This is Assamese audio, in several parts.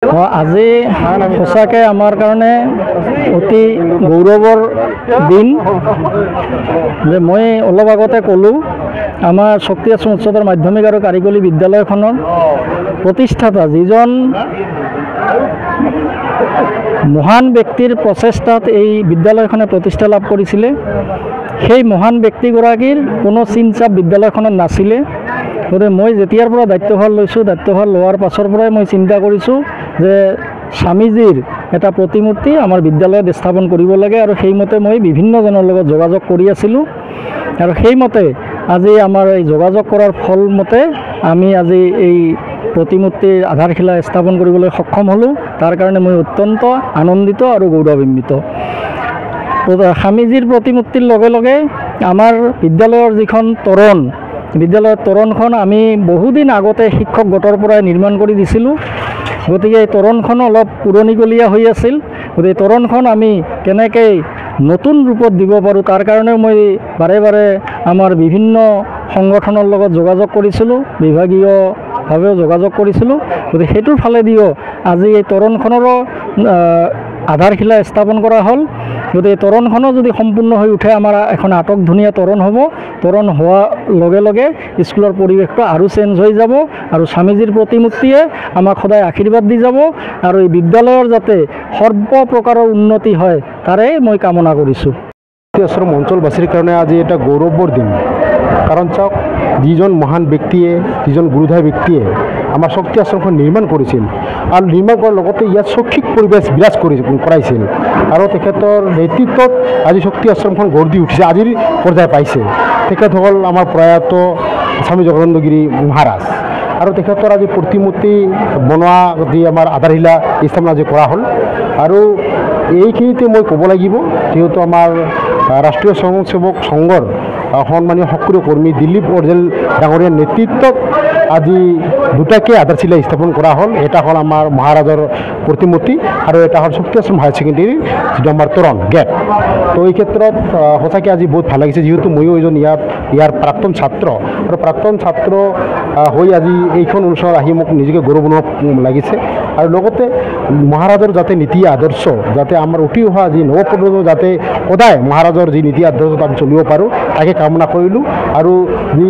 আজি সঁচাকৈ আমাৰ কাৰণে অতি গৌৰৱৰ দিন যে মই অলপ আগতে ক'লোঁ আমাৰ শক্তি আশ্ৰম উচ্চতৰ মাধ্যমিক আৰু কাৰিকৰী বিদ্যালয়খনৰ প্ৰতিষ্ঠাতা যিজন মহান ব্যক্তিৰ প্ৰচেষ্টাত এই বিদ্যালয়খনে প্ৰতিষ্ঠা লাভ কৰিছিলে সেই মহান ব্যক্তিগৰাকীৰ কোনো চিন-চাপ বিদ্যালয়খনত নাছিলে। গতিকে মই যেতিয়াৰ পৰা দায়িত্বভাৰ লৈছোঁ দায়িত্বভাৰ লোৱাৰ পাছৰ পৰাই মই চিন্তা কৰিছোঁ যে স্বামীজীৰ এটা প্ৰতিমূৰ্তি আমাৰ বিদ্যালয়ত স্থাপন কৰিব লাগে আৰু সেইমতে মই বিভিন্নজনৰ লগত যোগাযোগ কৰি আছিলোঁ আৰু সেইমতে আজি আমাৰ এই যোগাযোগ কৰাৰ ফল মতে আমি আজি এই প্ৰতিমূৰ্তিৰ আধাৰশিলা স্থাপন কৰিবলৈ সক্ষম হ'লোঁ। তাৰ কাৰণে মই অত্যন্ত আনন্দিত আৰু গৌৰৱান্বিত। স্বামীজীৰ প্ৰতিমূৰ্তিৰ লগে লগে আমাৰ বিদ্যালয়ৰ যিখন তোৰণ বিদ্যালয়ৰ তোৰণখন আমি বহুদিন আগতে শিক্ষক গোটৰ পৰাই নিৰ্মাণ কৰি দিছিলোঁ। গতিকে এই তোৰণখন অলপ পুৰণিকলীয়া হৈ আছিল। গতিকে তোৰণখন আমি কেনেকৈ নতুন ৰূপত দিব পাৰোঁ তাৰ কাৰণে মই বাৰে বাৰে আমাৰ বিভিন্ন সংগঠনৰ লগত যোগাযোগ কৰিছিলোঁ, বিভাগীয়ভাৱেও যোগাযোগ কৰিছিলোঁ। গতিকে সেইটোৰ ফালেদিও আজি এই তোৰণখনৰো আধাৰশিলা স্থাপন কৰা হ'ল। গতিকে তোৰণখনো যদি সম্পূৰ্ণ হৈ উঠে আমাৰ এখন আটকধুনীয়া তোৰণ হ'ব। তোৰণ হোৱাৰ লগে লগে স্কুলৰ পৰিৱেশটো আৰু চেঞ্জ হৈ যাব আৰু স্বামীজীৰ প্ৰতিমূৰ্তিয়ে আমাক সদায় আশীৰ্বাদ দি যাব আৰু এই বিদ্যালয়ৰ যাতে সৰ্বপ্ৰকাৰৰ উন্নতি হয় তাৰে মই কামনা কৰিছোঁ। শক্তি আশ্ৰম অঞ্চলবাসীৰ কাৰণে আজি এটা গৌৰৱৰ দিন। কাৰণ চাওক, যিজন মহান ব্যক্তিয়ে যিজন গুৰুধাৰ ব্যক্তিয়ে আমাৰ শক্তি আশ্ৰমখন নিৰ্মাণ কৰিছিল আৰু নিৰ্মাণ কৰাৰ লগতে ইয়াত শৈক্ষিক পৰিৱেশ বিৰাজ কৰাইছিল আৰু তেখেতৰ নেতৃত্বত আজি শক্তি আশ্ৰমখন গঢ় দি উঠিছে, আজিৰ পৰ্যায় পাইছে। তেখেত হ'ল আমাৰ প্ৰয়াত স্বামী জগদানন্দগিৰি মহাৰাজ আৰু তেখেতৰ আজি প্ৰতিমূৰ্তি বনোৱা যি আমাৰ আধাৰশিলা স্থাপন আজি কৰা হ'ল। আৰু এইখিনিতে মই ক'ব লাগিব, যিহেতু আমাৰ ৰাষ্ট্ৰীয় স্বয়ংসেৱক সংঘৰ সন্মানীয় সক্ৰিয় কৰ্মী দিলীপ অৰ্জেল ডাঙৰীয়াৰ নেতৃত্বত আজি দুটাকৈ আধাৰশিলা স্থাপন কৰা হ'ল। এটা হ'ল আমাৰ মহাৰাজৰ প্ৰতিমূৰ্তি আৰু এটা হ'ল শক্তি আশ্ৰম হায়াৰ ছেকেণ্ডেৰীৰ যিটো আমাৰ তোৰণ গেট। তো এই ক্ষেত্ৰত সঁচাকৈ আজি বহুত ভাল লাগিছে, যিহেতু ময়ো এজন ইয়াৰ প্ৰাক্তন ছাত্ৰ আৰু প্ৰাক্তন ছাত্ৰ হৈ আজি এইখন অনুষ্ঠানত আহি মোক নিজকে গৌৰৱ অনুভৱ লাগিছে। আৰু লগতে মহাৰাজৰ যাতে নীতি আদৰ্শ যাতে আমাৰ উঠি অহা যি নৱপ্ৰজন্ম যাতে সদায় মহাৰাজৰ যি নীতি আদৰ্শ আমি চলিব পাৰোঁ তাকে কামনা কৰিলোঁ। আৰু যি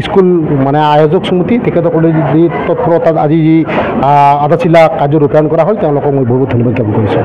স্কুল মানে আয়োজক সমিতি তেখেতসকলে যি তৎপৰতাত আজি যি আধাৰশিলা কাৰ্য ৰূপায়ণ কৰা হ'ল তেওঁলোকক মই বহুত ধন্যবাদ জ্ঞাপন কৰিছোঁ।